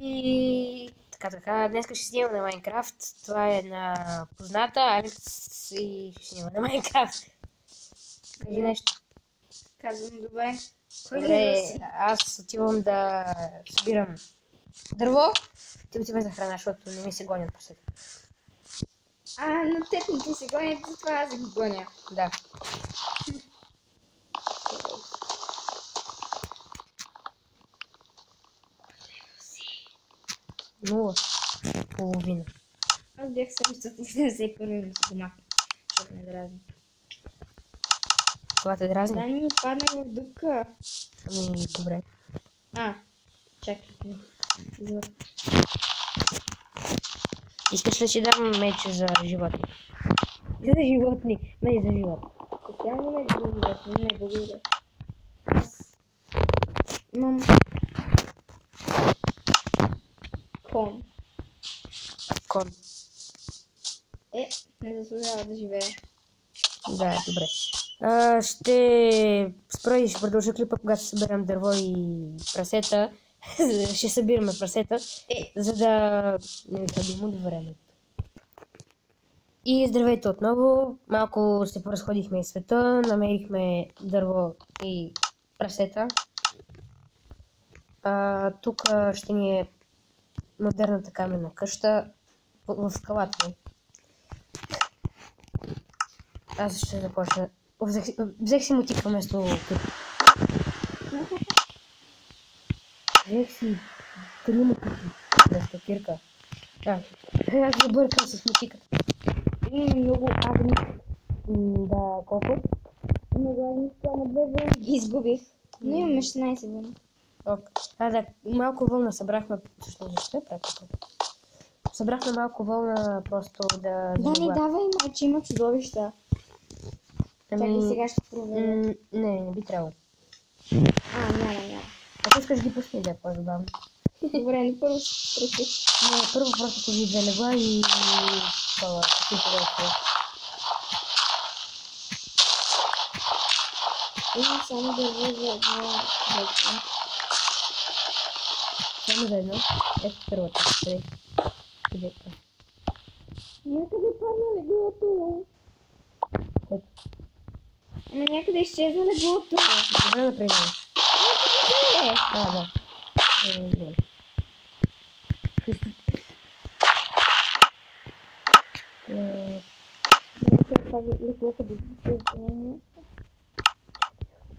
И така, днес ще снимам на Майнкрафт. Това е една позната, Алекс и ще снимам на Майнкрафт. Кажи нещо. Казвам добре. Добре, аз отивам да събирам дърво. Ти отиваш за храна, защото не ми се гонят по света. На теб не ти се гонят, затова аз ги гоня. Да. Нула. Половина. Аз бях 771 в дома, защото ме дразни. Това те дразни? Да, ми падна в дупка. Ами, добре. Чакай. Извър. Искаш ли си дам меч за животни? За животни, не за животни. Специално меч за животни, не благодаря. Аз имам кон. Кон. Не заслужава да живее. Да, добре. Ще спра и ще продължа клипа, когато съберем дърво и прасета. Ще събираме прасета, за да не хабим от времето. И здравейте отново. Малко се поразходихме из света, намерихме дърво и прасета. Тук ще ни е модерната каменна къща в скалата. Аз ще започна. Взех си мотика вместо тук. Взех си 3 мотики вместо кирка. Аз забъркам с мотиката. И много агни. Да, колко? Много агни, това на 2 вълни ги изгубих. Но имаме 16 вълни. Да, малко вълна събрахме. Защо е практика? Събрахме малко вълна просто да... Да, не давай, че има чудовища. Чакай, сега ще проверя. Не би трябвало. Няма. Ако искаш ги пусни, да е по-забавно. Добре, но първо ще прекъс. Първо просто се ви залегла и... Това, какви това. Имам само дърво за едно дърво. Само за едно? Ето първата. Къде? Някъде падна леглото. Някъде изчезна леглото. Добре да преминем. Да. Леглото да се изчезне.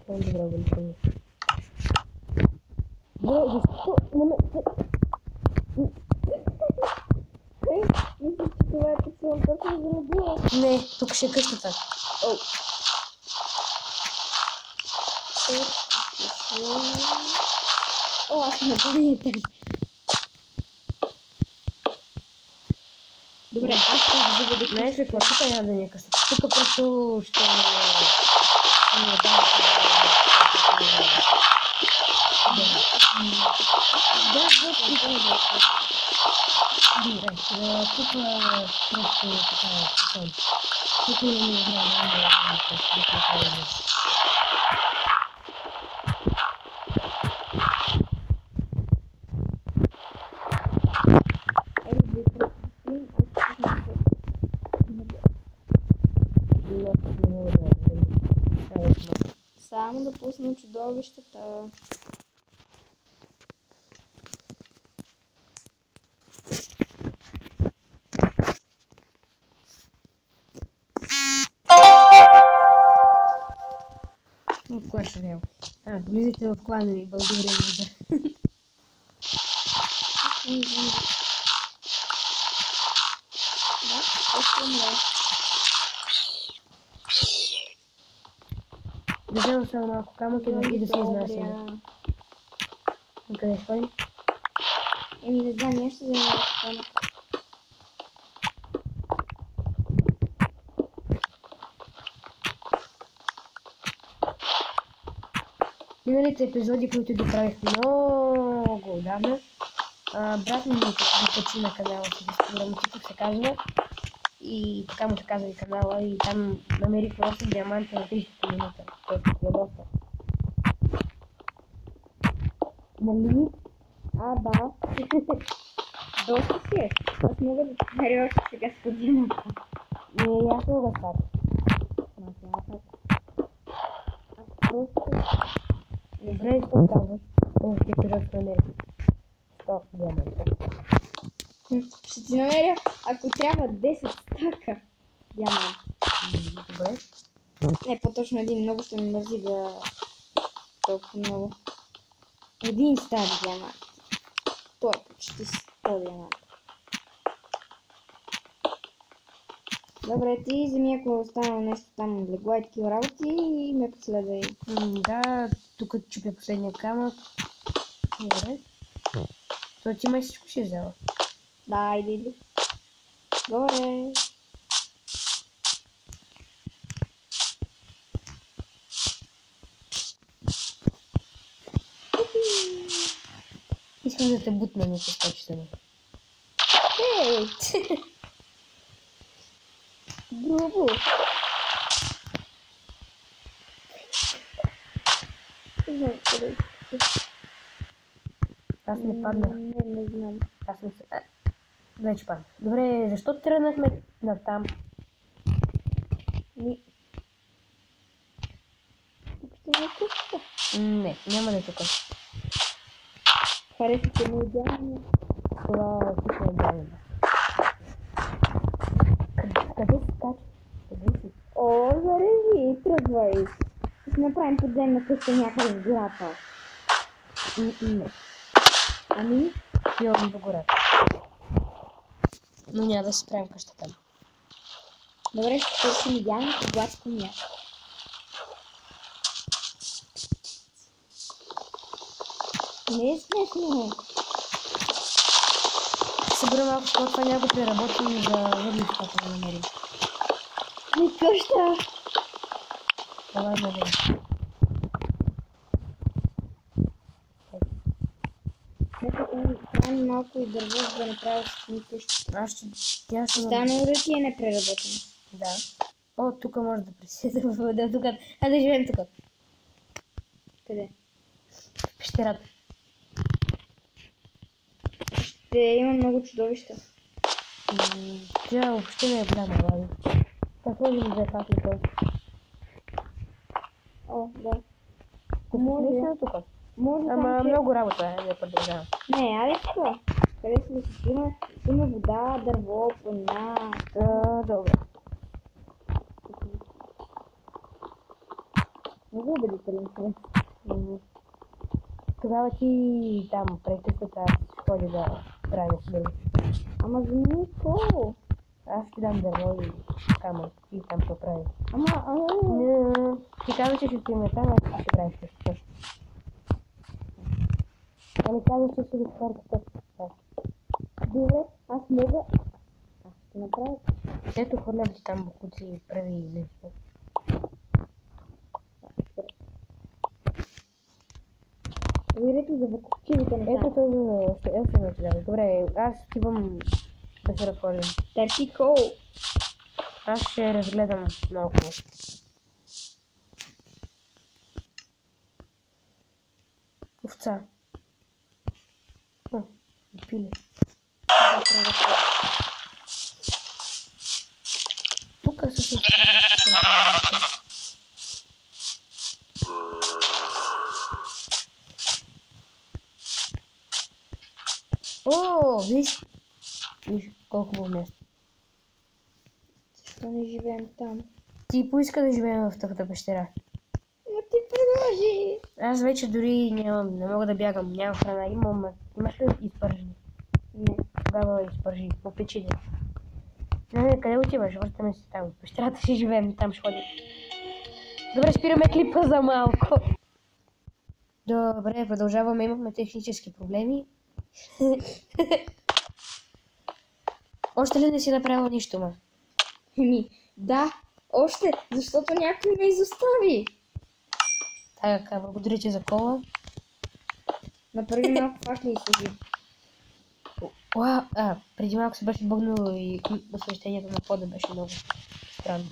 Добре, вълчани. Защо? Мисля, че това е такова точно за легло. Не, тук ще е къщата. Аз не помните. Добре, аз ще да заведа. Знаеш ли какво? Тук няма да ни е къщата. Тук просто ще... Добре, тук просто така е. Тук имаме време. Само да пусна чудовищата. Кой ще вел? Влизайте в клана ми, благодаря ви за... Да, още умре. Да взема само малко камък и да се изнасяме. Къде ходи? Не знам, я ще взема малко камък. Миналите епизоди, които ги правих много отдавна, брат ми ги качи на канала си, Мотиков се казва, и така му се казва и канала, и там намерих просто диаманта на 30 минута, което е доста. Нали? Да. Доста си е. Аз мога да намеря още сега с подземата. Не, аз мога да стара. Аз просто... Добре, какво казваш? Още епизод се намери. 100 диаманта. Ще ти намеря, ако трябва 10 стака диамант. Добре. Не, по-точно един. Много ще ме мързи да толкова много. Един стар диамант. Той е почти 100 диамант. Добре, ти вземи, ако останало нещо там, легла и такива работи и ме последвай. Да, тук чупя последния камък. Добре. То ти май всичко си взела. Да, иди. Горе. Искам да те бутна на скачане. Ей! Грубо. Не знам къде. Аз не паднах. Не знам. Аз съм се... Вече паднах. Добре, защо тръгнахме натам? Тук ще ме къща. Не, няма да е тук. Харесате ми идеално. Това тук е идеално. Къде си скача? Къде си? О, зарежи, тръгвай. Ще направим подземна къща някъде в гората. Не. Ами? Отивам до гората. Но няма да си правим къща там. Добре, ще търсим идеално гладско място. Не е смешно. Събера малко скот, това някой преработим за въглища, ако да намерим. Не къща. Това е намерим. Нека трябва малко и дърво, за да направя си къща. Аз ще... Тя ще... Стана уръки е непреработено. Да. О, тук може да присъда в вода. Тук. А да живеем тук. Къде? В пещерата. Ще има много чудовища. Тя въобще не е голяма, лади. Какво ли ми взе факлика? О, да. Може ли тук? Може Ама че... много работа е, да продължавам. Не, айде това. Къде си да си има вода, дърво, планина. Добре. Много убедителен човек. Тогава ти там прекъсната ходи да правиш дърво. Ама за нико. Аз ти дам дърво и камък и там ще прави. Ама, Ти казваш, че ще има там, а ти ще правиш къща. Ами казваш, че ще ги хвърля къща. добре, аз мога. Аз ще направя. Ето хвърлям ти там бокуци и прави нещо. Вирете за вакуумчивите неща. Ето това ще начинам. Добре, аз отивам да се разходим. Тертико. Аз ще разгледам малко. Овца. Пили. Тук са се... О, виж колко хубаво място. Защо не живеем там? Ти поиска да живеем в тъпата пещера. Но ти продължи. Аз вече дори нямам, не мога да бягам, нямам храна. Имаш ли изпържени? Не. Тогава изпържи, попечи ли. Не, къде отиваш? Връщаме се там. В пещерата ще живеем, там ще ходим. Добре, спираме клипа за малко. Добре, продължаваме, имахме технически проблеми. Още ли не си направила нищо, ма? Да, още, защото някой ме изостави. Така, благодаря ти за кола. Направи малко факли и служи. Преди малко се беше бъгнало и освещението на пода беше много странно.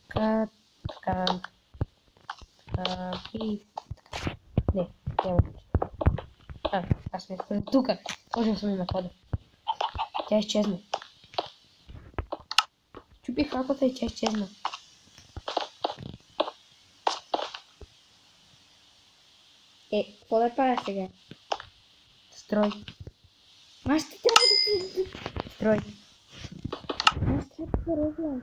Така. И... Не, няма. Аз сме тук. Можем сме на кода. Тя изчезна. Чупих раката и тя изчезна. Какво да правя сега? Строй. Аз ще трябва да... Строй. Аз трябва да разгледам.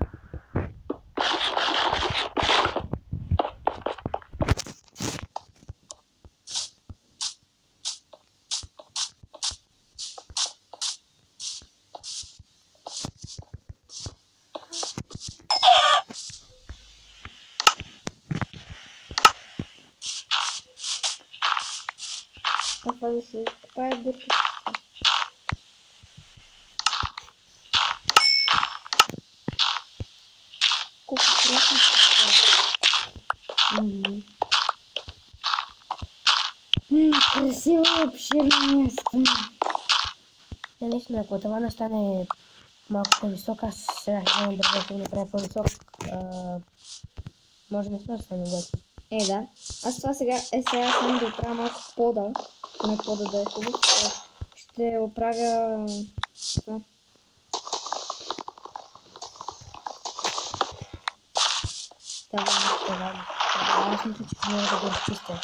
Това да се изкопая дърката. Колко страшно ще става. Красиво обширно място. Наистина, ако това не стане малко по-висок, аз сега ще взема дървото и направя по-висок. Може наистина да стане готин. Да. Аз това сега само да оправя малко пода. Не пода да е хубав. Ще оправя това. Това. Аз мисля, че ще мога да го разчистя.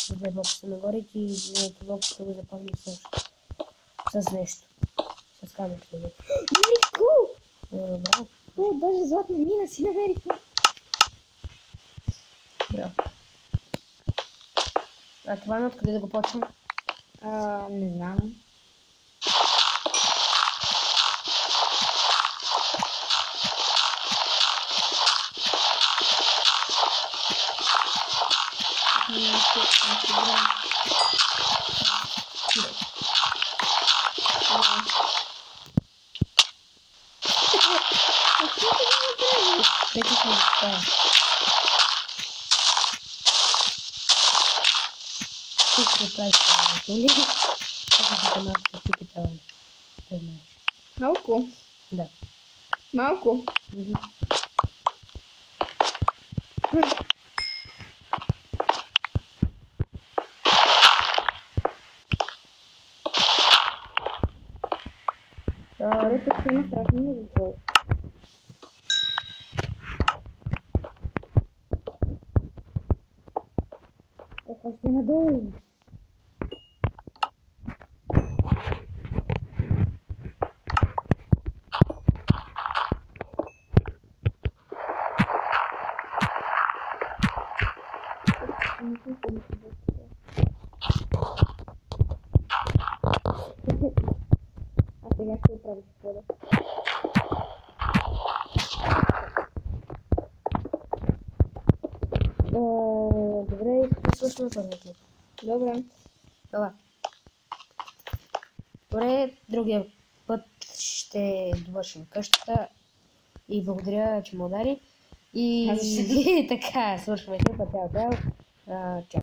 За да мога да се нагоре и това ще го запомня с нещо. С камък. Намерих Браво. даже златна мина си намерихме. Браво. А това откъде да го почвам? Не знам. Вече сме това. Тук се прави това. Или? Така да малко да пипи това. Малко? Да. Малко? Добре, тук има страшно много гол. Още надолу. А сега ще оправиш пода. Добре, изслушваме първото. Добре. Това. Добре, другия път ще довършим къщата и благодаря, че му удари. И така, свършваме клипа. Чао.